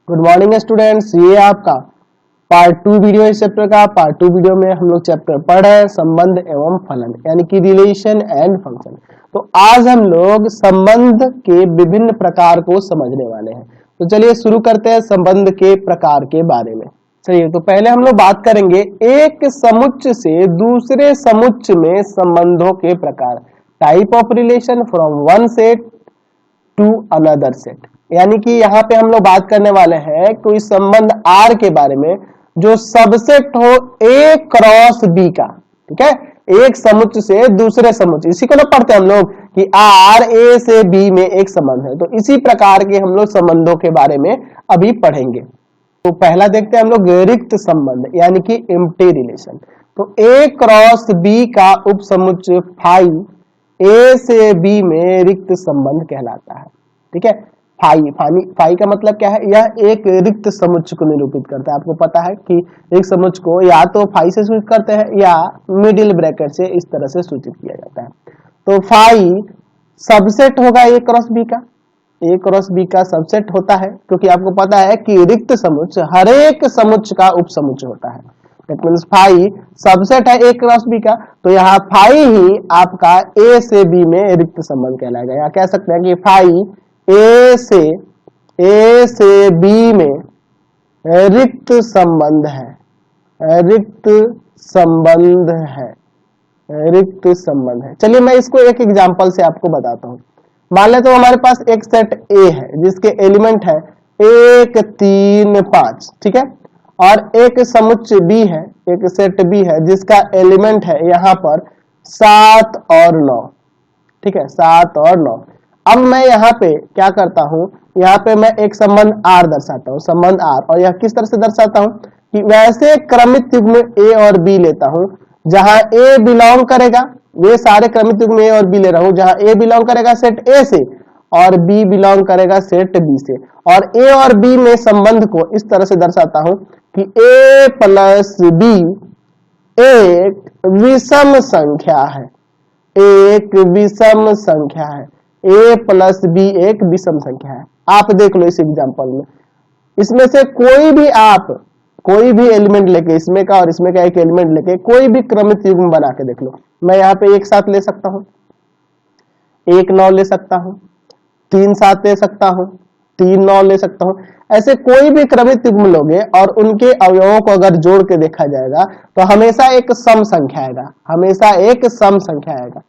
Good morning students, ये आपका part 2 video इस चैप्टर का। पार्ट 2 वीडियो में हम लोग चैप्टर पढ़ रहे हैं संबंध एवं फलन, यानी कि रिलेशन एंड फंक्शन। तो आज हम लोग संबंध के विभिन्न प्रकार को समझने वाले हैं। तो चलिए शुरू करते हैं संबंध के प्रकार के बारे में। चलिए, तो पहले हम लोग बात करेंगे एक समुच्चय से दूसरे समुच्चय में संबंधों के प्रकार, type of relation from one set to another set. यानी कि यहाँ पे हम लोग बात करने वाले हैं कोई संबंध आर के बारे में जो सबसेट हो ए क्रॉस बी का। ठीक है, एक समुच्चय से दूसरे समुच्चय, इसी को ना पढ़ते हैं हम लोग कि आर ए से बी में एक संबंध है। तो इसी प्रकार के हम लोग संबंधों के बारे में अभी पढ़ेंगे। तो पहला देखते हैं हम लोग रिक्त संबंध, यानी कि एम्प्टी रिलेशन। तो ए क्रॉस बी का उप समुच्चय फाई ए से बी में रिक्त संबंध कहलाता है। ठीक है, फाई का मतलब क्या है? यह एक रिक्त समुच्चय को निरूपित करता है। आपको पता है कि एक समुच्चय को या तो फाई से सूचित करते हैं या मिडिल ब्रैकेट से इस तरह से सूचित किया जाता है। तो फाई सबसेट होगा ए क्रॉस बी का, ए क्रॉस बी का सबसेट होता है, क्योंकि आपको पता है कि रिक्त समुच्चय हर एक समुच्चय का उप समुच्चय होता है। दैट मींस फाई सबसेट है ए क्रॉस बी का, तो यहाँ फाई ही आपका ए से बी में रिक्त संबंध कहलाएगा। यहाँ कह सकते हैं कि फाई ए से बी में रिक्त संबंध है, रिक्त संबंध है, रिक्त संबंध है। चलिए मैं इसको एक एग्जांपल से आपको बताता हूं। मान लेते तो हमारे पास एक सेट ए है जिसके एलिमेंट है 1 3 5। ठीक है, और एक समुच्चय बी है, एक सेट बी है जिसका एलिमेंट है यहाँ पर 7 और 9। ठीक है, 7 और 9। अब मैं यहाँ पे क्या करता हूँ, यहाँ पे मैं एक संबंध आर दर्शाता हूँ, संबंध आर। और यह किस तरह से दर्शाता हूँ कि वैसे क्रमित युग्म ए और बी लेता हूँ जहां ए बिलोंग करेगा, ये सारे क्रमित युग्म ए और बी ले रहा हूँ, जहां ए बिलोंग करेगा सेट ए से और बी बिलोंग करेगा सेट बी से। और ए और बी में संबंध को इस तरह से दर्शाता हूं कि ए प्लस बी एक विषम संख्या है, एक विषम संख्या है। ए प्लस बी एक विषम संख्या है। आप देख लो इस एग्जांपल में, इसमें से कोई भी एलिमेंट लेके, इसमें का और इसमें का एक एलिमेंट लेके कोई भी क्रमित युग्म बना के देख लो। मैं यहाँ पे एक 7 ले सकता हूँ, 1 9 ले सकता हूँ, 3 7 ले सकता हूँ, 3 9 ले सकता हूँ। ऐसे कोई भी क्रमित युग्म लोगे और उनके अवयवों को अगर जोड़ के देखा जाएगा तो हमेशा एक सम संख्या आएगा, हमेशा एक सम संख्या आएगा,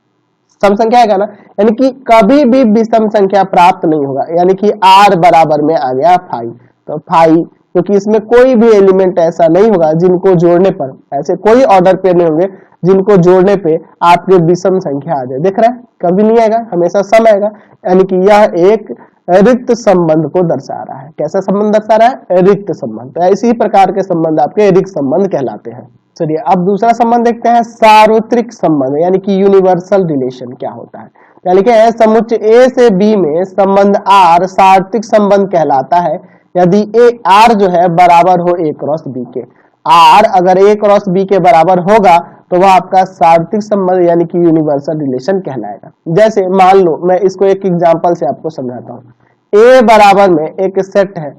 सम संख्या आएगा ना। यानी कि कभी भी विषम संख्या प्राप्त नहीं होगा। यानी कि आर बराबर में आ गया फाई। तो फाई, क्योंकि इसमें कोई भी एलिमेंट ऐसा नहीं होगा जिनको जोड़ने पर, ऐसे कोई ऑर्डर पे नहीं होंगे जिनको जोड़ने पे आपके विषम संख्या आ जाए। देख रहे हैं, कभी नहीं आएगा, हमेशा सम आएगा। यानी कि यह एक रिक्त संबंध को दर्शा रहा है। कैसा संबंध दर्शा रहा है? रिक्त संबंध। तो इसी प्रकार के संबंध आपके रिक्त संबंध कहलाते हैं। चलिए अब दूसरा संबंध देखते हैं, सार्वत्रिक संबंध, यानी कि यूनिवर्सल रिलेशन क्या होता है। यानी कि समुच्चय ए से बी में संबंध आर सार्वत्रिक संबंध कहलाता है यदि ए आर जो है बराबर हो ए क्रॉस बी के। आर अगर ए क्रॉस बी के बराबर होगा तो वह आपका सार्वत्रिक संबंध यानी कि यूनिवर्सल रिलेशन कहलाएगा। जैसे मान लो, मैं इसको एक एग्जांपल से आपको समझाता हूँ। ए बराबर में एक सेट है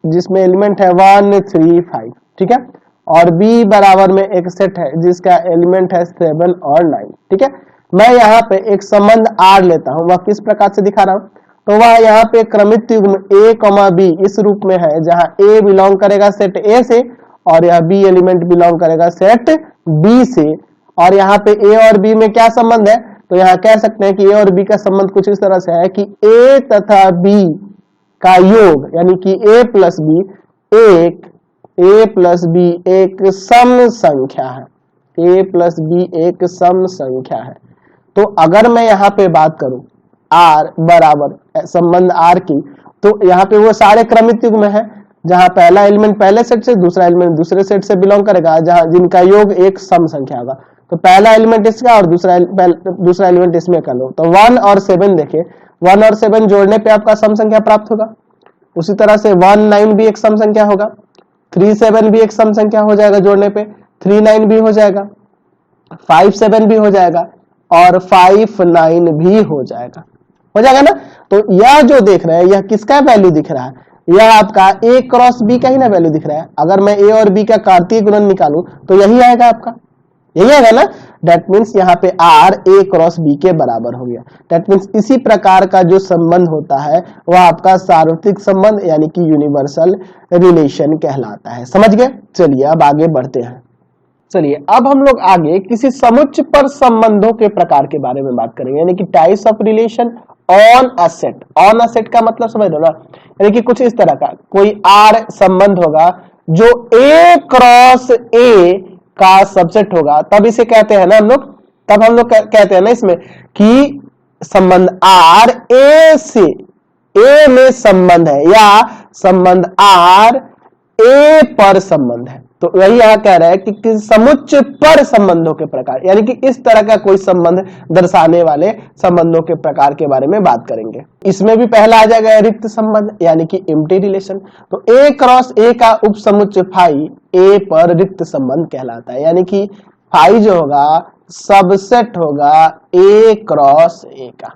जिसमें एलिमेंट है 1 3 5। ठीक है, और बी बराबर में एक सेट है जिसका एलिमेंट है 7 और 9। ठीक है, मैं यहाँ पे एक संबंध आर लेता हूँ। वह किस प्रकार से दिखा रहा हूँ, तो वह यहाँ पे क्रमित युग्म a, b इस रूप में है जहां a बिलोंग करेगा सेट a से और यह b एलिमेंट बिलोंग करेगा सेट b से। और यहाँ पे a और b में क्या संबंध है, तो यहाँ कह सकते हैं कि a और b का संबंध कुछ इस तरह से है कि a तथा b का योग, यानी कि a प्लस b एक सम संख्या है, a प्लस b एक सम संख्या है। तो अगर मैं यहाँ पे बात करूं आर बराबर संबंध आर की, तो यहाँ पे वो सारे क्रमित युग्म है जहां पहला एलिमेंट पहले सेट से, दूसरा एलिमेंट दूसरे सेट से बिलोंग करेगा, जहां जिनका योग एक सम संख्या होगा। तो पहला एलिमेंट इसका और दूसरा एलिमेंट इसमें कर लो। तो 1 और 7 देखे, 1 और 7 जोड़ने पे आपका सम संख्या प्राप्त होगा। उसी तरह से 1 9 भी एक सम संख्या होगा, 3 7 भी एक सम संख्या हो जाएगा जोड़ने पे, 3 9 भी हो जाएगा, 5 7 भी हो जाएगा और 5 9 भी हो जाएगा ना। तो यह जो देख रहे हैं यह किसका वैल्यू दिख रहा है, यह आपका a क्रॉस b का ही ना वैल्यू दिख रहा है। अगर मैं a और b का कार्तीय गुणन निकालूं तो यही आएगा आपका, यही आएगा ना। डेट मीन्स यहाँ पे r a क्रॉस b के बराबर हो गया। डेट मीन्स इसी प्रकार का जो संबंध होता है वह आपका सार्वत्रिक संबंध यानी कि यूनिवर्सल रिलेशन कहलाता है। समझ गए? चलिए अब आगे बढ़ते हैं। चलिए अब हम लोग आगे किसी समुच्च पर संबंधों के प्रकार के बारे में बात करेंगे, यानी कि types of relation on a set. On a set का मतलब समझ लो ना, यानी कि कुछ इस तरह का कोई आर संबंध होगा जो ए क्रॉस ए का सबसेट होगा, तब इसे कहते हैं ना हम लोग, तब हम लोग कहते हैं ना इसमें कि संबंध आर ए से ए में संबंध है या संबंध आर ए पर संबंध है। तो वही यहां कह रहा है कि समुच्च पर संबंधों के प्रकार, यानी कि इस तरह का कोई संबंध दर्शाने वाले संबंधों के प्रकार के बारे में बात करेंगे। इसमें भी पहला आ जाएगा रिक्त संबंध यानी कि एम्प्टी रिलेशन। तो ए क्रॉस ए का उपसमुच्च फाई ए पर रिक्त संबंध कहलाता है, यानी कि फाई जो होगा सबसेट होगा ए क्रॉस ए का,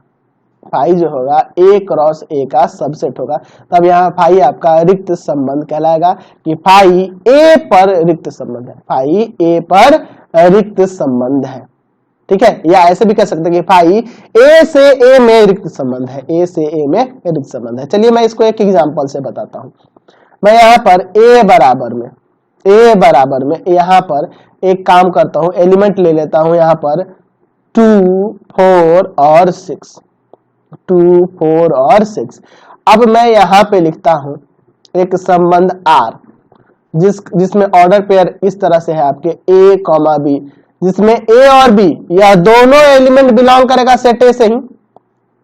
फाई जो होगा ए क्रॉस ए का सबसेट होगा, तब यहाँ फाई आपका रिक्त संबंध कहलाएगा कि फाई ए पर रिक्त संबंध है, फाई ए पर रिक्त संबंध है। ठीक है, या ऐसे भी कह सकते हैं कि फाई ए से ए में रिक्त संबंध है, ए से ए में रिक्त संबंध है। चलिए मैं इसको एक एग्जांपल से बताता हूं। मैं यहाँ पर ए बराबर में यहाँ पर एक काम करता हूं, एलिमेंट ले लेता हूं यहाँ पर 2, 4 और 6, 2, 4 और 6। अब मैं यहां पे लिखता हूं एक संबंध R जिसमें ऑर्डर पेयर इस तरह से है आपके A, B, जिसमें A और B या दोनों एलिमेंट बिलोंग करेगा सेट A से ही,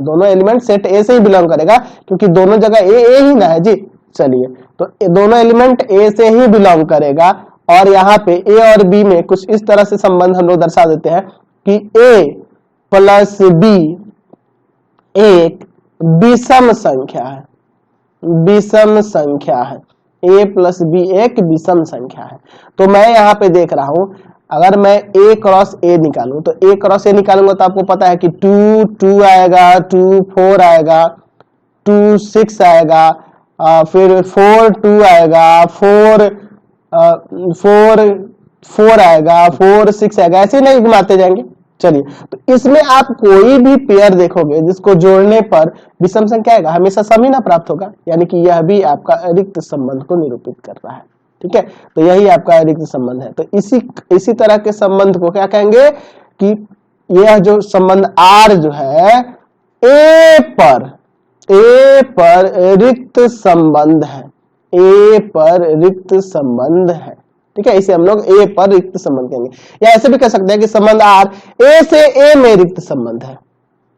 दोनों एलिमेंट सेट A से ही बिलोंग करेगा क्योंकि दोनों जगह A ही ना है जी। चलिए तो दोनों एलिमेंट A से ही बिलोंग करेगा और यहाँ पे A और B में कुछ इस तरह से संबंध हम लोग दर्शा देते हैं कि A प्लस B एक विषम संख्या है, विषम संख्या है, a प्लस बी एक विषम संख्या है। तो मैं यहाँ पे देख रहा हूं, अगर मैं a क्रॉस a निकालूं तो a क्रॉस a निकालूंगा तो आपको पता है कि 2, 2 आएगा, 2, 4 आएगा, 2, 6 आएगा, फिर 4, 2 आएगा, 4, 4 आएगा, 4, 6 आएगा, ऐसे नहीं घुमाते जाएंगे। चलिए तो इसमें आप कोई भी पेयर देखोगे जिसको जोड़ने पर विषम संख्या आएगा, हमेशा सम ही ना प्राप्त होगा, यानी कि यह भी आपका रिक्त संबंध को निरूपित कर रहा है। ठीक है, तो यही आपका रिक्त संबंध है। तो इसी तरह के संबंध को क्या कहेंगे कि यह जो संबंध R जो है ए पर रिक्त संबंध है, ए पर रिक्त संबंध है। ठीक है, इसे हम लोग ए पर रिक्त संबंध कहेंगे, या ऐसे भी कह सकते हैं कि संबंध R ए से ए में रिक्त संबंध है,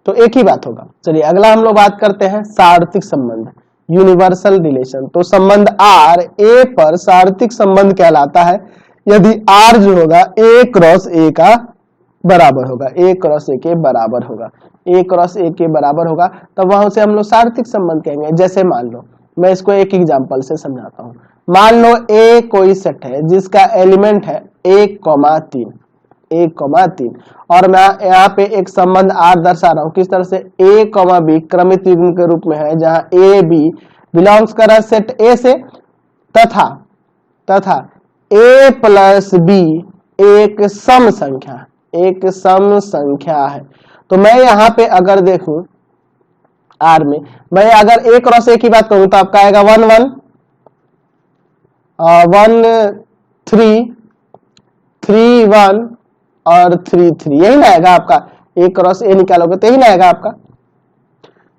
तो एक ही बात होगा। चलिए अगला हम लोग बात करते हैं सार्वत्रिक संबंध, यूनिवर्सल रिलेशन। तो संबंध R ए पर सार्वत्रिक संबंध कहलाता है यदि R जो होगा ए क्रॉस ए का बराबर होगा, ए क्रॉस ए के बराबर होगा, ए क्रॉस ए के बराबर होगा, तब वहां से हम लोग सार्वत्रिक संबंध कहेंगे। जैसे मान लो, मैं इसको एक एग्जांपल से समझाता हूं। मान लो ए कोई सेट है जिसका एलिमेंट है 1,3, 1,3 और मैं यहाँ पे एक संबंध R दर्शा रहा हूं किस तरह से, A, B क्रमित युग्म के रूप में है, जहां A, B बिलोंग्स कर रहा है सेट A से, तथा A प्लस B एक सम संख्या है। तो मैं यहाँ पे अगर देखूं R में, मैं अगर A क्रॉस A की बात करूं तो आपका आएगा 1, 1, 1, 3, 3, 1 और 3, 3, यही ना आएगा आपका। A क्रॉस A निकालोगे तो यही ना आएगा आपका।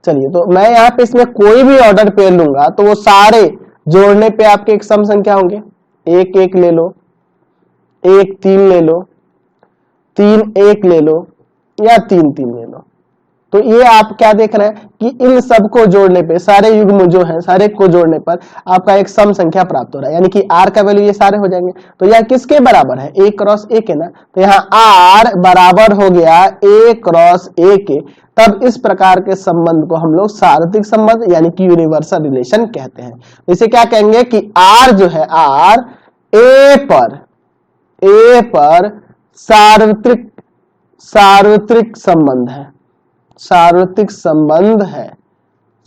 चलिए तो मैं यहाँ पे इसमें कोई भी ऑर्डर पेयर लूंगा तो वो सारे जोड़ने पे आपके एक सम संख्या होंगे। 1, 1 ले लो, 1, 3 ले लो, 3, 1 ले लो या 3, 3 ले लो। तो ये आप क्या देख रहे हैं कि इन सब को जोड़ने पे, सारे युग्म जो है सारे को जोड़ने पर आपका एक सम संख्या प्राप्त हो रहा है, यानी कि R का वैल्यू ये सारे हो जाएंगे। तो यह किसके बराबर है, A क्रॉस A के ना, तो यहाँ R बराबर हो गया A क्रॉस A के। तब इस प्रकार के संबंध को हम लोग सार्वत्रिक संबंध यानी कि यूनिवर्सल रिलेशन कहते हैं। इसे क्या कहेंगे कि R जो है R A पर सार्वत्रिक संबंध है, सार्वत्रिक संबंध है,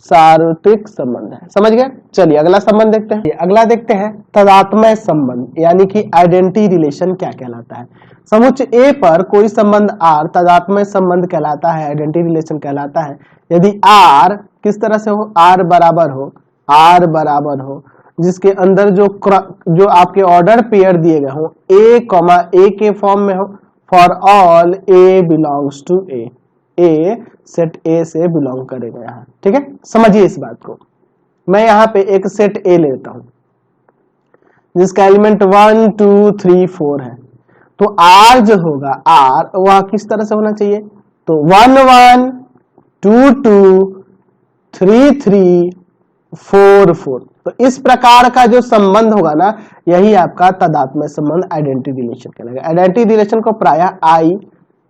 सार्वत्रिक संबंध है। समझ गए? चलिए अगला संबंध देखते हैं। अगला देखते हैं तदात्म्य संबंध यानी कि आइडेंटिटी रिलेशन क्या कहलाता है। समुच्चय ए पर कोई संबंध आर तदात्म्य संबंध कहलाता है, आइडेंटिटी रिलेशन कहलाता है यदि आर किस तरह से हो, आर बराबर हो जिसके अंदर जो आपके ऑर्डर पेयर दिए गए हो ए के फॉर्म में हो, for all A belongs to a set A से बिलोंग करेगा यहाँ। ठीक है, समझिए इस बात को। मैं यहाँ पे एक सेट ए लेता हूं जिसका एलिमेंट 1 2 3 4 है, तो आर जो होगा आर वह किस तरह से होना चाहिए, तो 1 1 2 2 3 3 4 4। तो इस प्रकार का जो संबंध होगा ना यही आपका तदात्म्य संबंध आइडेंटिटी रिलेशन कहलाएगा। आइडेंटिटी रिलेशन को प्रायः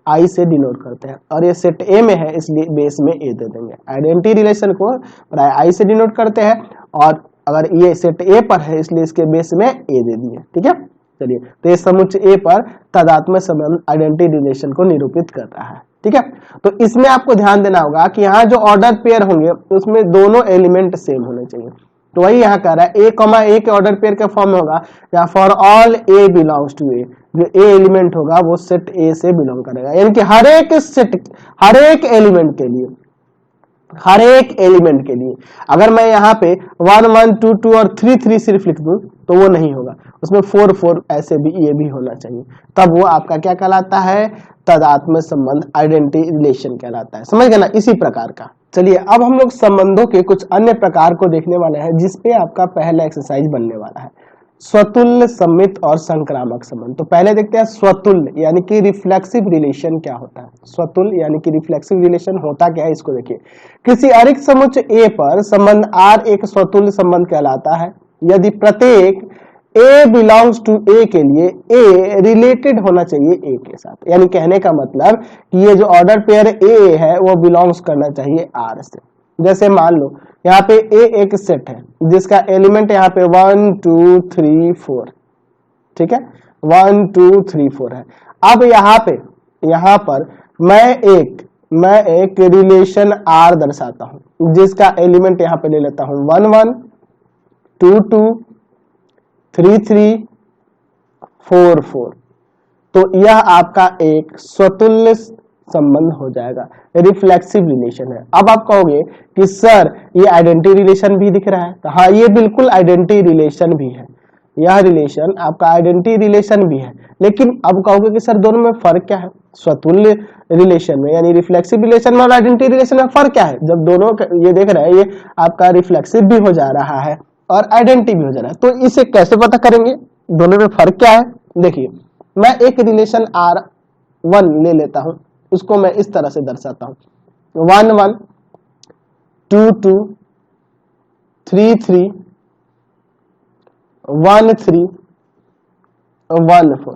आई से डिनोट करते हैं और ये सेट ए में है इसलिए बेस में ए दे देंगे। आइडेंटिटी रिलेशन को प्रायः आई से डिनोट करते हैं और अगर ये सेट ए पर है इसलिए इसके बेस में ए दे दिए। ठीक है, चलिए तो ये समुच्चय ए पर तदात्म्य संबंध आइडेंटिटी रिलेशन को निरूपित कर रहा है। ठीक है, तो इसमें आपको ध्यान देना होगा कि यहाँ जो ऑर्डर पेयर होंगे उसमें दोनों एलिमेंट सेम होने चाहिए। तो वही यहाँ कह रहा है ए के ऑर्डर पेयर के फॉर्म में होगा या for all A belongs to A, जो ए एलिमेंट होगा वो सेट ए से बिलोंग करेगा, यानी कि हर एक एलिमेंट के लिए अगर मैं यहाँ पे 1 1 2 2 और 3 3 सिर्फ लिख दूं तो वो नहीं होगा, उसमें 4 4 ऐसे भी ये भी होना चाहिए, तब वो आपका क्या कहलाता है, तदात्म्य संबंध आइडेंटिटी रिलेशन कहलाता है। समझ गए ना, इसी प्रकार का। चलिए अब हम लोग संबंधों के कुछ अन्य प्रकार को देखने वाले हैं जिसपे आपका पहला एक्सरसाइज बनने वाला है, स्वतुल्य, सम्मित और संक्रामक संबंध। तो पहले देखते हैं स्वतुल्य यानी कि रिफ्लेक्सिव रिलेशन क्या होता है। स्वतुल्य यानी कि रिफ्लेक्सिव रिलेशन होता क्या है इसको देखिए। किसी अरिक्त समुच्चय ए पर संबंध आर एक स्वतुल्य संबंध कहलाता है यदि प्रत्येक ए बिलोंग्स टू ए के लिए ए रिलेटेड होना चाहिए ए के साथ, यानी कहने का मतलब कि ये जो ऑर्डर पेयर ए है वो बिलोंग्स करना चाहिए आर से। जैसे मान लो यहाँ पे ए एक सेट है जिसका एलिमेंट यहाँ पे 1 2 3 4, ठीक है, 1 2 3 4 है। अब यहाँ पर मैं एक रिलेशन आर दर्शाता हूं जिसका एलिमेंट यहाँ पे ले लेता हूं 1 1 2 2 3 3 4 4। तो यह आपका एक स्वतुल्य संबंध हो जाएगा, रिफ्लेक्सिव रिलेशन है। अब आप कहोगे कि सर ये आइडेंटिटी रिलेशन भी दिख रहा है, तो हाँ ये बिल्कुल आइडेंटिटी रिलेशन भी है, यह रिलेशन आपका आइडेंटिटी रिलेशन भी है। लेकिन अब कहोगे कि सर दोनों में फर्क क्या है, स्वतुल्य रिलेशन में यानी रिफ्लेक्सिव रिलेशन में और आइडेंटिटी रिलेशन में फर्क क्या है, जब दोनों ये देख रहे हैं ये आपका रिफ्लेक्सिव भी हो जा रहा है और आइडेंटिटी भी हो जा रहा है, तो इसे कैसे पता करेंगे दोनों में फर्क क्या है। देखिए मैं एक रिलेशन R1 ले लेता हूं, उसको मैं इस तरह से दर्शाता हूं 1 1 2 2 3 3 1 3 1 4।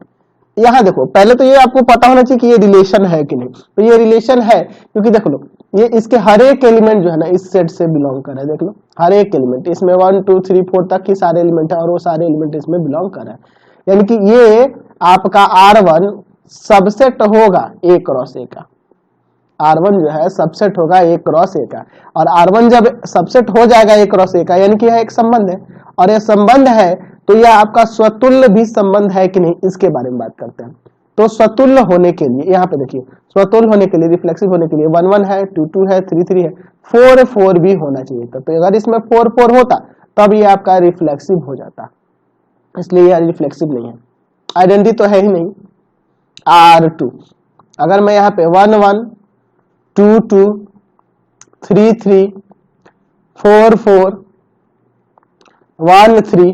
यहां देखो पहले तो ये आपको पता होना चाहिए कि ये रिलेशन है कि नहीं, तो ये रिलेशन है क्योंकि देख लो ये इसके हर एक एलिमेंट जो है ना इस सेट से बिलोंग कर रहा है। देख लो हर एक एलिमेंट इसमें 1 2 3 4 तक की सारे एलिमेंट है और वो सारे एलिमेंट इसमें बिलोंग कर रहा है, यानी कि ये आपका R1 सबसेट होगा A क्रॉस A का। R1 जो है सबसेट होगा A क्रॉस A का, और R1 जब सबसेट हो जाएगा A क्रॉस A का यानी कि यह एक संबंध है, और यह संबंध है तो यह आपका स्वतुल्य भी संबंध है कि नहीं इसके बारे में बात करते हैं। तो स्वतुल्य होने के लिए यहाँ पे देखिए, स्वतुल्य होने के लिए, रिफ्लेक्सिव होने के लिए 1 1 है, 2 2 है, 3 3 है, 4 4 भी होना चाहिए था। तो अगर इसमें 4 4 होता तब ये आपका रिफ्लेक्सिव हो जाता, इसलिए यह रिफ्लेक्सिव नहीं है, आइडेंटिटी तो है ही नहीं। R2 अगर मैं यहाँ पे 1 1 2 2 3 3 4 4 1 3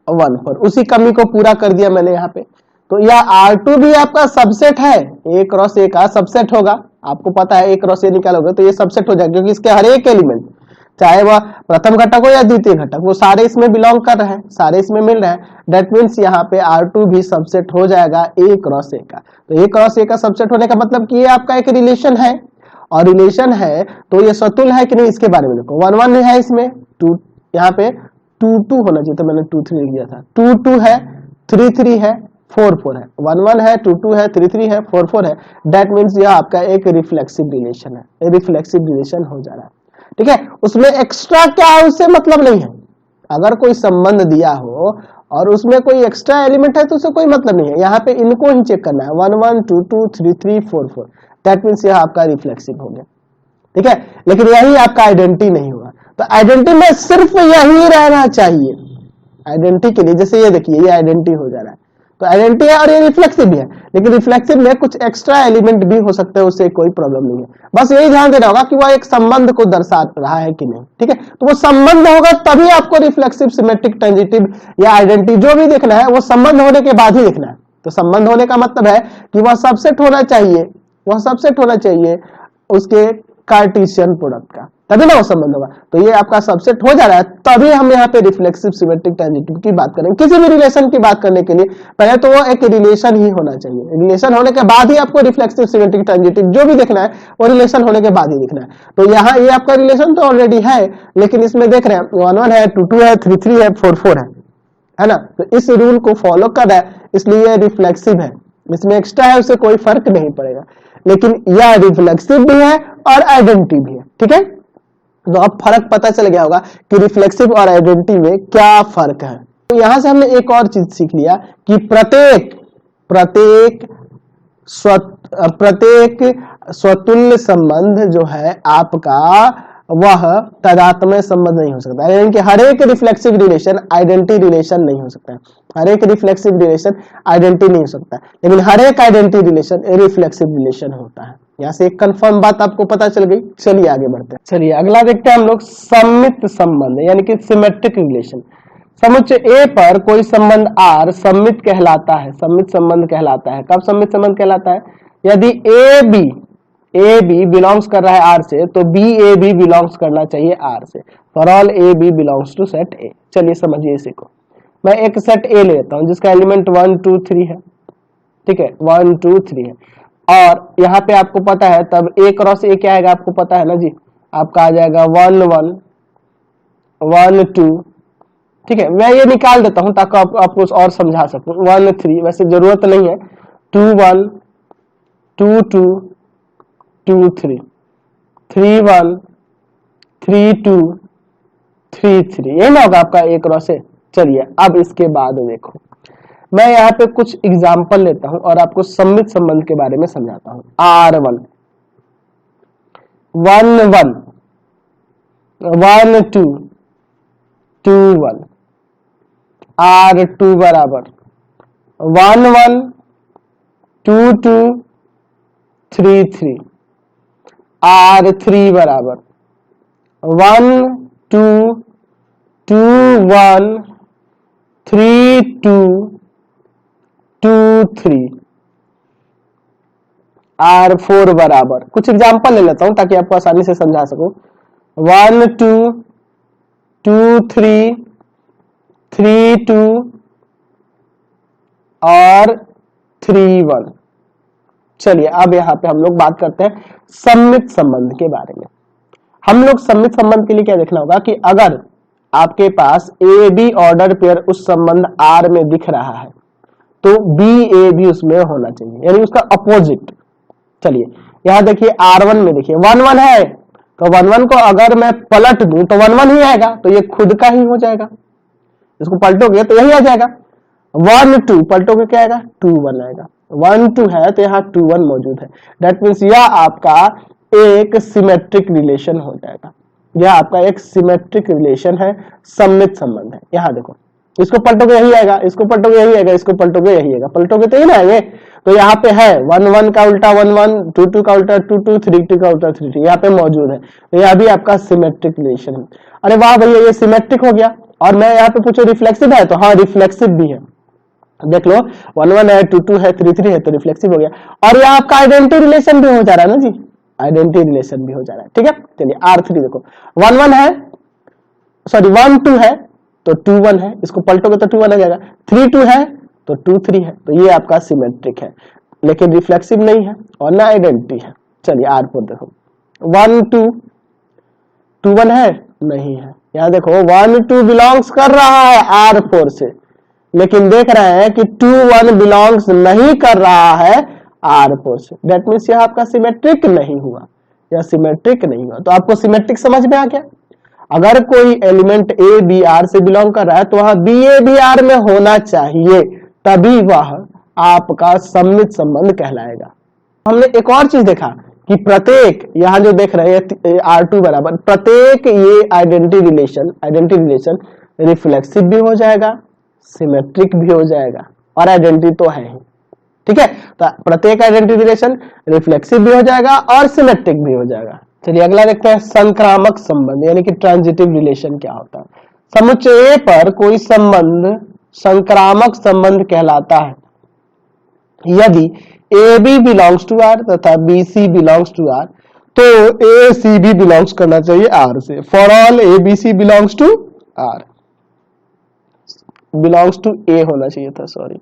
1 4 उसी कमी को पूरा कर दिया मैंने यहाँ पे, तो यह R2 भी आपका सबसेट है, A क्रॉस A का सबसेट होगा। आपको पता है A क्रॉस A निकालोगे तो ये सबसेट हो जाएगा क्योंकि इसके हर एक एलिमेंट चाहे वह प्रथम घटक हो या द्वितीय घटक वो सारे इसमें बिलोंग कर रहे हैं, सारे इसमें मिल रहे हैं। दैट मीन्स यहाँ पे R2 भी सबसेट हो जाएगा A क्रॉस A का। तो A क्रॉस A का सबसेट होने का मतलब कि ये आपका एक रिलेशन है, और रिलेशन है तो ये स्वतुल्य है कि नहीं इसके बारे में देखो। 1 1 है इसमें, 2 यहाँ पे 2 2 होना चाहिए था, मैंने 2 3 लिख दिया था, 2 2 है, 3 3 है, 4 4 है, 1 1 है, 2 2 है, 3 3 है, 4 4 है। दैट मीन्स यह आपका एक रिफ्लेक्सिव रिलेशन है, रिफ्लेक्सिव रिलेशन हो जा रहा है। ठीक है, उसमें एक्स्ट्रा क्या है उससे मतलब नहीं है। अगर कोई संबंध दिया हो और उसमें कोई एक्स्ट्रा एलिमेंट है तो उससे कोई मतलब नहीं है। यहाँ पे इनको ही चेक करना है, 1 1 2 2 3 3 4 4, दैट मीन्स यह आपका रिफ्लेक्सिव हो गया। ठीक है, लेकिन यही आपका आइडेंटिटी नहीं हुआ। तो आइडेंटिटी में सिर्फ यही रहना चाहिए आइडेंटिटी के लिए। जैसे ये देखिए, ये आइडेंटिटी हो जा रहा है, तो आइडेंटिटी है और ये रिफ्लेक्सिव भी है, लेकिन रिफ्लेक्सिव में कुछ एक्स्ट्रा एलिमेंट भी हो सकते हैं, उससे कोई प्रॉब्लम नहीं है। बस यही ध्यान देना होगा कि वह एक संबंध को दर्शा रहा है कि नहीं। ठीक है, तो वो संबंध होगा तभी आपको रिफ्लेक्सिव, सिमेट्रिक, ट्रांजिटिव या आइडेंटिटी जो भी देखना है वो संबंध होने के बाद ही देखना है। तो संबंध होने का मतलब है कि वह सबसेट होना चाहिए, वह सबसेट होना चाहिए उसके कार्टेशियन प्रोडक्ट का, तभी ना वो संबंध होगा। तो ये आपका सबसेट हो जा रहा है, तभी हम यहाँ पे रिफ्लेक्सिव, सिमेट्रिक, ट्रांजिटिव की बात करेंगे। किसी भी रिलेशन की बात करने के लिए पहले तो वो एक रिलेशन ही होना चाहिए। रिलेशन होने के बाद ही आपको रिफ्लेक्सिव, सिमेट्रिक, ट्रांजिटिव जो भी देखना है वो रिलेशन होने के बाद ही देखना है। तो यहाँ ये आपका रिलेशन तो ऑलरेडी है, लेकिन इसमें देख रहे हैं 1 1 है, 2 2 है, 3 3 है, 4 4 है ना। तो इस रूल को फॉलो कर रहा है, इसलिए रिफ्लेक्सिव है। इसमें एक्स्ट्रा है उससे कोई फर्क नहीं पड़ेगा, लेकिन यह रिफ्लेक्सिव भी है और आइडेंटिटी भी है। ठीक है, तो अब फर्क पता चल गया होगा कि रिफ्लेक्सिव और आइडेंटिटी में क्या फर्क है। तो यहां से हमने एक और चीज सीख लिया कि प्रत्येक स्वतुल्य संबंध जो है आपका, वह तादात्म्य संबंध नहीं हो सकता, यानी कि हर एक रिफ्लेक्सिव रिलेशन आइडेंटिटी रिलेशन नहीं हो सकता है। हर एक रिफ्लेक्सिव रिलेशन आइडेंटिटी नहीं हो सकता, लेकिन हर एक आइडेंटिटी रिलेशन रिफ्लेक्सिव रिलेशन होता है। यहाँ से एक कंफर्म बात आपको पता चल गई। चलिए आगे बढ़ते हैं। चलिए अगला देखते हैं हम लोग, सम्मित संबंध यानी कि सिमेट्रिक रिलेशन। समुच्चय ए पर कोई संबंध R सम्मित कहलाता है, सम्मित संबंध कहलाता है। कब सम्मित संबंध कहलाता है? यदि ए बी बिलोंग्स कर रहा है R से, तो बी ए बी बिलोंग्स करना चाहिए R से। For all A B belongs to set A. चलिए समझिए इसी को। मैं एक सेट ए लेता हूं जिसका एलिमेंट 1 2 3 है। ठीक है, 1 2 3 है, और यहाँ पे आपको पता है तब ए क्रॉस ए क्या आएगा आपको पता है ना जी, आपका आ जाएगा 1 1 1 2। ठीक है, मैं ये निकाल देता हूं ताकि आपको और समझा सकूं। 1 3, वैसे जरूरत नहीं है। 2 1 2 2 2 3 3 1 3 2 3 3, ये ना होगा आपका ए क्रॉस ए। चलिए अब इसके बाद देखो, मैं यहाँ पे कुछ एग्जाम्पल लेता हूं और आपको सम्मित संबंध के बारे में समझाता हूं। R1 1 1 1 2 2 1, R2 बराबर 1 1 2 2 3 3, R3 बराबर 1 2 2 1 3 2 2 3, R4 बराबर, कुछ एग्जाम्पल ले लेता हूं ताकि आपको आसानी से समझा सकूं। 1 2 2 3 3 2 और 3 1। चलिए अब यहां पे हम लोग बात करते हैं सम्मित संबंध के बारे में। हम लोग सम्मित संबंध के लिए क्या देखना होगा कि अगर आपके पास ए बी ऑर्डर पेयर उस संबंध R में दिख रहा है तो बी ए बी उसमें होना चाहिए, यानी उसका अपोजिट। चलिए यहां देखिए R1 में देखिए 1 1 है, तो 1 1 को अगर मैं पलट दूं तो 1 1 ही आएगा, तो ये खुद का ही हो जाएगा। इसको पलटोगे तो यही आ जाएगा। 1 2 पलटोगे क्या आएगा? 2 1 आएगा। 1 2 है तो यहाँ 2 1 मौजूद है। दैट मीन्स यह आपका एक सिमेट्रिक रिलेशन हो जाएगा। यह आपका एक सिमेट्रिक रिलेशन है, सम्मित संबंध है। यहाँ देखो, इसको पलटोगे यही आएगा, इसको पलटोगे यही आएगा, इसको पलटोगे यही आएगा, पलटोगे तो यही ना आएंगे। तो यहाँ पे है 1 1 का उल्टा 1 1, 2 2 का उल्टा 2 2, 3 2 का उल्टा 3 3, यहाँ पे मौजूद है। तो यह भी आपका सिमेट्रिक रिलेशन है। अरे वाह भैया, ये सिमेट्रिक हो गया। और मैं यहाँ पे पूछो रिफ्लेक्सिव है, तो हाँ रिफ्लेक्सिव भी है। देख लो 1 1 है, 2 2 है, 3 3 है, तो रिफ्लेक्सिव हो गया। और यह आपका आइडेंटिटी रिलेशन भी हो जा रहा है ना जी, आइडेंटिटी रिलेशन भी हो जा रहा है। ठीक है, चलिए R3 देखो 1 1 है, सॉरी 1 2 है तो 2 1 है, इसको पलटोगे तो 2 1 आ जाएगा। 3 2 है तो 2 3 है, तो ये आपका सिमेट्रिक है, लेकिन रिफ्लेक्सिव नहीं है और ना आइडेंटिटी है। चलिए R4 देखो 1 2 2 1 है, नहीं है। यहाँ देखो 1 2 बिलोंग्स कर रहा है R4 से, लेकिन देख रहे हैं कि 2 1 बिलोंग्स नहीं कर रहा है R4 से। दैट मीन्स यह आपका सिमेट्रिक नहीं हुआ, या सिमेट्रिक नहीं हुआ। तो आपको सिमेट्रिक समझ में आ गया। अगर कोई एलिमेंट ए बी आर से बिलोंग कर रहा है तो वह बी ए बी आर में होना चाहिए, तभी वह आपका सममित संबंध कहलाएगा। हमने एक और चीज देखा कि प्रत्येक, यहां जो देख रहे हैं R2 बराबर, प्रत्येक ये आइडेंटिटी रिलेशन रिफ्लेक्सिव भी हो जाएगा, सिमेट्रिक भी हो जाएगा, और आइडेंटिटी तो है ही, ठीक है। तो प्रत्येक आइडेंटिटी रिलेशन रिफ्लेक्सिव भी हो जाएगा और सिमेट्रिक भी हो जाएगा। चलिए अगला देखते हैं संक्रामक संबंध यानी कि ट्रांजिटिव रिलेशन क्या होता है। समुच्चय A पर कोई संबंध संक्रामक संबंध कहलाता है यदि AB बिलोंग्स टू R तथा BC बिलोंग्स टू R, तो ACB बिलोंग्स करना चाहिए R से। For all ABC belongs to R, belongs to A होना चाहिए था, sorry,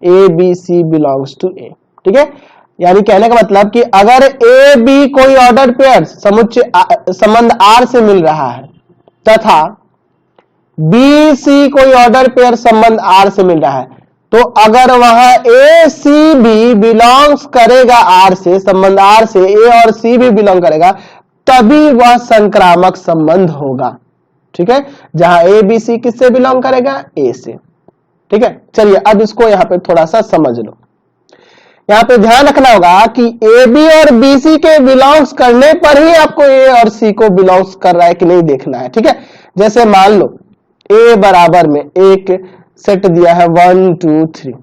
ABC belongs to A, ठीक है। यानी कहने का मतलब कि अगर AB कोई ऑर्डर पेयर समुच्चय संबंध R से मिल रहा है तथा BC कोई ऑर्डर पेयर संबंध R से मिल रहा है, तो अगर वह ACB बिलोंग्स करेगा R से, संबंध R से A और C भी बिलोंग करेगा, तभी वह संक्रामक संबंध होगा, ठीक है। जहां ABC किससे बिलोंग करेगा? A से, ठीक है। चलिए अब इसको यहां पे थोड़ा सा समझ लो। यहां पे ध्यान रखना होगा कि AB और BC के बिलोंग्स करने पर ही आपको A और C को बिलोंग्स कर रहा है कि नहीं देखना है, ठीक है। जैसे मान लो A बराबर में एक सेट दिया है 1 2 3,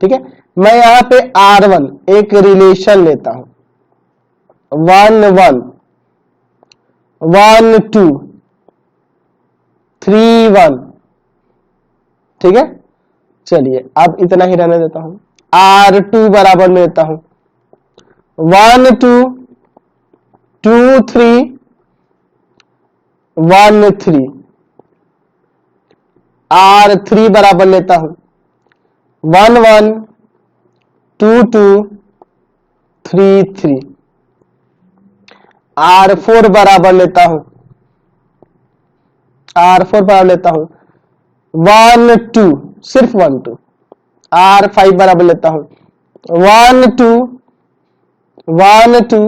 ठीक है। मैं यहां पे R1 एक रिलेशन लेता हूं, 1 1 1 2 3 1, ठीक है। चलिए अब इतना ही रहने देता हूं। R2 बराबर में लेता हूं 1 2 2 3 1 3। R3 बराबर लेता हूं 1 1 2 2 3 3। R4 बराबर लेता हूं 1 2, सिर्फ 1 2। R5 बराबर लेता हूं 1 2 1 2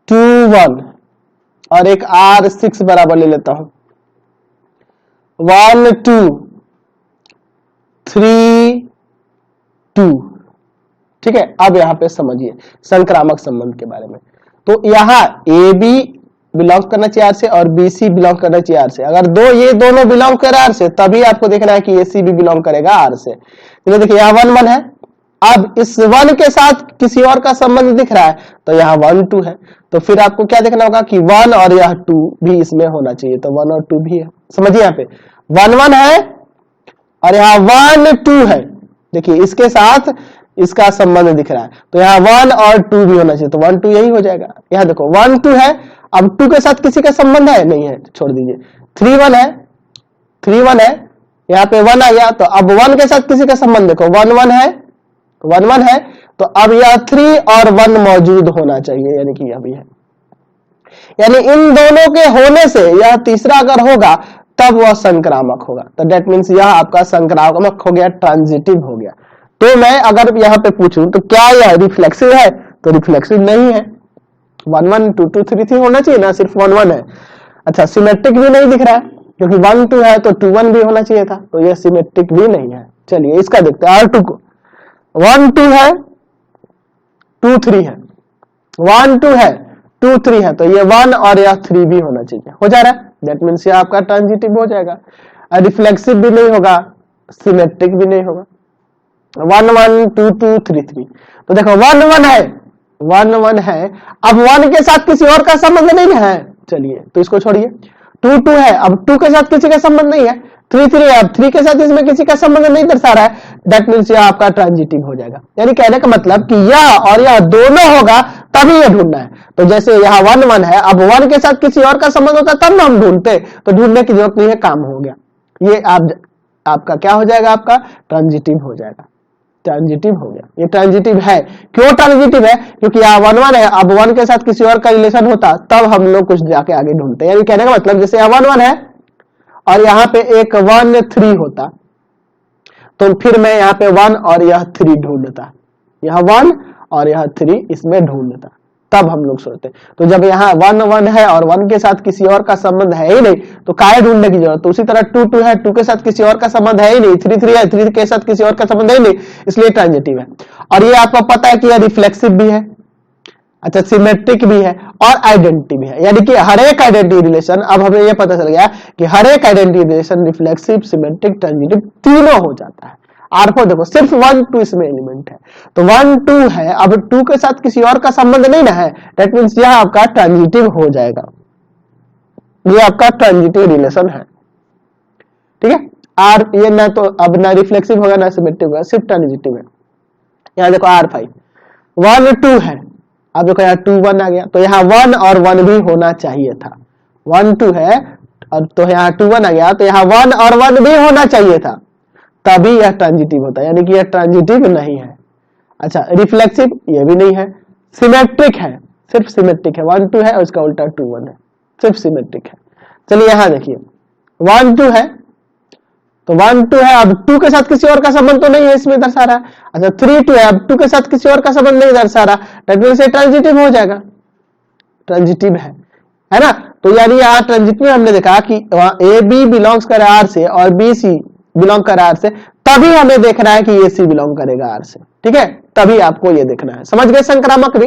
2 1, और एक R6 बराबर ले लेता हूं 1 2 3 2, ठीक है। अब यहां पे समझिए संक्रामक संबंध के बारे में। तो यहां AB बिलोंग करना चाहिए R से और BC बिलोंग करना चाहिए R से। अगर ये दोनों बिलोंग कर R से, तभी आपको देखना है कि AC भी बिलोंग करेगा R से। तो देखिए यहाँ 1 1 है, अब इस 1 के साथ किसी और का संबंध दिख रहा है तो यहाँ 1 2 है, तो फिर आपको क्या देखना होगा कि 1 और यह 2 भी इसमें होना चाहिए, तो 1 और 2 भी है। समझिए यहाँ पे 1 1 है और यहाँ 1 2 है, देखिए इसके साथ इसका संबंध दिख रहा है, तो यहाँ 1 और 2 भी होना चाहिए, तो 1 2 यही हो जाएगा। यहाँ देखो 1 2 है, अब 2 के साथ किसी का संबंध है नहीं है, छोड़ दीजिए। 3 1 है, 3 1 है, यहाँ पे 1 आ गया, तो अब 1 के साथ किसी का संबंध देखो 1 1 है, 1 1 है, तो अब यह 3 और 1 मौजूद होना चाहिए, यानी कि अभी है। यानी इन दोनों के होने से यह तीसरा अगर होगा तब वह संक्रामक होगा, तो दैट मीन्स यह आपका संक्रामक हो गया, ट्रांजिटिव हो गया। तो मैं अगर यहाँ पे पूछूं तो क्या यह रिफ्लेक्सिव है, तो रिफ्लेक्सिव नहीं है। 1 1 2 2 3 3 होना चाहिए ना, सिर्फ 1 1 है। अच्छा सिमेट्रिक भी नहीं दिख रहा है, क्योंकि 1 2 है तो 2 1 भी होना चाहिए था, तो यह सिमेट्रिक भी नहीं है। चलिए इसका देखते हैं R2 को। 1 2 है, 2 3 है, 1 2 है, 2 3 है, तो ये 1 और यह 3 भी होना चाहिए, हो जा रहा है। दैट मीन्स ये आपका ट्रांजिटिव हो जाएगा। रिफ्लेक्सिव भी नहीं होगा, सिमेट्रिक भी नहीं होगा। 1 1 2 2 3 3, तो देखो 1 1 है, 1 1 है, अब 1 के साथ किसी और का संबंध नहीं है, चलिए तो इसको छोड़िए। 2 2 है, अब 2 के साथ किसी का संबंध नहीं है। 3 3 है, अब 3 के साथ इसमें किसी का संबंध नहीं दर्शा रहा है, दैट मीन्स यह आपका ट्रांजिटिव हो जाएगा। यानी कहने का मतलब कि यह और यह दोनों होगा तभी यह ढूंढना है। तो जैसे यहाँ 1 1 है, अब 1 के साथ किसी और का संबंध होता तब ना हम ढूंढते, तो ढूंढने की जरूरत नहीं है, काम हो गया। ये आपका क्या हो जाएगा, आपका ट्रांजिटिव हो जाएगा, ट्रांजिटिव हो गया। ये ट्रांजिटिव है, क्यों ट्रांजिटिव है, क्योंकि यहाँ 1 1 है, अब 1 के साथ किसी और का रिलेशन होता तब हम लोग कुछ जाके आगे ढूंढते हैं। यानी कहने का मतलब जैसे यहाँ 1 1 है और यहाँ पे एक 1 3 होता, तो फिर मैं यहाँ पे 1 और यह 3 ढूंढता, यह 1 और यह 3 इसमें ढूंढता, तब हम लोग सोचते हैं। तो जब यहाँ 1 1 है और 1 के साथ किसी और का संबंध है ही नहीं तो काहे ढूंढने की जरूरत। तो उसी तरह 2 2 है, 2 के साथ किसी और का संबंध है ही नहीं, 3 3 है, 3 के साथ किसी और का संबंध है ही नहीं, इसलिए ट्रांजिटिव है। और ये आपको पता है कि यह रिफ्लेक्सिव भी है, अच्छा सिमेट्रिक भी है और आइडेंटिटी भी है, यानी कि हर एक आइडेंटिटी रिलेशन, अब हमें यह पता चल गया कि हर एक identity relation reflexive, symmetric, transitive तीनों हो जाता है। R4 देखो सिर्फ 1 2 इसमें एलिमेंट है, तो 1 2 है, अब 2 के साथ किसी और का संबंध नहीं ना है, दैट मींस यह आपका ट्रांजिटिव हो जाएगा, ये आपका ट्रांजिटिव रिलेशन है, ठीक है। R ये ना तो अब ना रिफ्लेक्सिव होगा ना सिमेट्रिक होगा, सिर्फ ट्रांजिटिव है। यहाँ देखो R5 1 2 है, अब देखो यहाँ 2 1 आ गया, तो यहाँ 1 और 1 भी होना चाहिए था, 1 2 है और तो यहाँ 2 1 आ गया, तो यहाँ 1 और 1 भी होना चाहिए था, तभी यह ट्रांजिटिव होता है, यानी कि यह ट्रांजिटिव नहीं है। अच्छा रिफ्लेक्सिव ये भी नहीं है, सिमेट्रिक है, सिर्फ सिमेट्रिक है, 1 2 है और इसका उल्टा 2 1 है, सिर्फ सिमेट्रिक है। चलिए यहाँ देखिए 1 2 है, तो 1 2 है, अब 2 के साथ किसी और का संबंध तो नहीं है, इसमें दर्शा रहा है। अच्छा 3 2 है, अब 2 के साथ किसी और का संबंध नहीं दर्शा रहा, दैट मींस ये ट्रांजिटिव हो जाएगा, ट्रांजिटिव है ना। तो यानी यहाँ ट्रांजिटिव हमने देखा कि ए बी बिलोंग्स करे आर से और बी सी बिलोंग कर आर से, तभी हमें देखना है कि ये सी बिलोंग करेगा आर से, ठीक है, तभी आपको ये देखना है। समझ गए संक्रामक भी।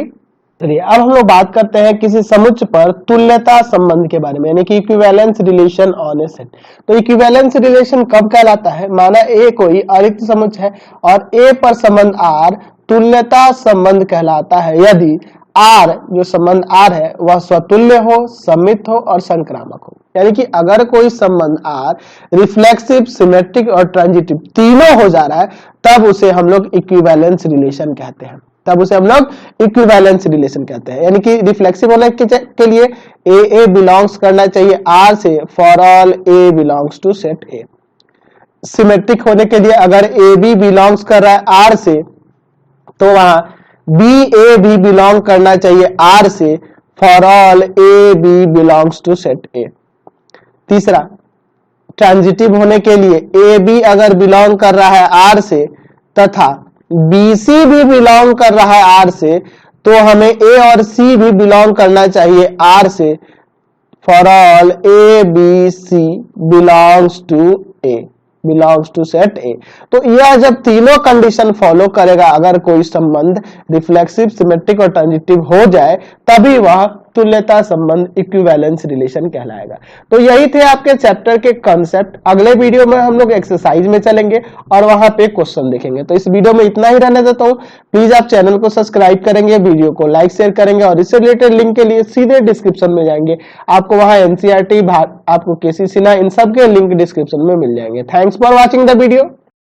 चलिए अब हम लोग बात करते हैं किसी समुच्चय पर तुल्यता संबंध के बारे में, यानी कि equivalence relation on A set. तो इक्विवेलेंस रिलेशन कब कहलाता है, माना ए कोई अरिक्त समुच्चय है और ए पर संबंध आर तुल्यता संबंध कहलाता है यदि आर जो संबंध आर है वह स्वतुल्य हो, सममित हो और संक्रामक हो। यानी कि अगर कोई संबंध आर रिफ्लेक्सिव, सिमेट्रिक और ट्रांजिटिव तीनों हो जा रहा है तब उसे हम लोग इक्विवेलेंस रिलेशन कहते हैं, तब उसे हम लोग इक्विवेलेंस रिलेशन कहते हैं। यानी कि रिफ्लेक्सिव होने के लिए ए बिलोंग्स करना चाहिए आर से for all A belongs to set A. Symmetric होने के लिए अगर ए बी बिलोंग्स कर रहा है आर से तो वहां बी ए भी बिलोंग करना चाहिए आर से for all A B belongs to set A. तीसरा ट्रांजिटिव होने के लिए ए बी अगर बिलोंग कर रहा है आर से तथा बी सी भी बिलोंग कर रहा है आर से तो हमें ए और सी भी बिलोंग करना चाहिए आर से for all A B C belongs to set A. तो यह जब तीनों कंडीशन फॉलो करेगा, अगर कोई संबंध रिफ्लेक्सिव, सिमेट्रिक और ट्रांजिटिव हो जाए तभी वह तुल्यता संबंध इक्विवेलेंस रिलेशन कहलाएगा। तो यही थे आपके चैप्टर के कॉन्सेप्ट। अगले वीडियो में हम लोग एक्सरसाइज में चलेंगे और वहां पे क्वेश्चन देखेंगे। तो इस वीडियो में इतना ही रहने देता हूं। प्लीज आप चैनल को सब्सक्राइब करेंगे, वीडियो को लाइक शेयर करेंगे और इससे रिलेटेड लिंक के लिए सीधे डिस्क्रिप्शन में जाएंगे, आपको वहां एनसीईआरटी, आपको केसी सिन्हा, इन सब के लिंक डिस्क्रिप्शन में मिल जाएंगे। Thanks for watching the video.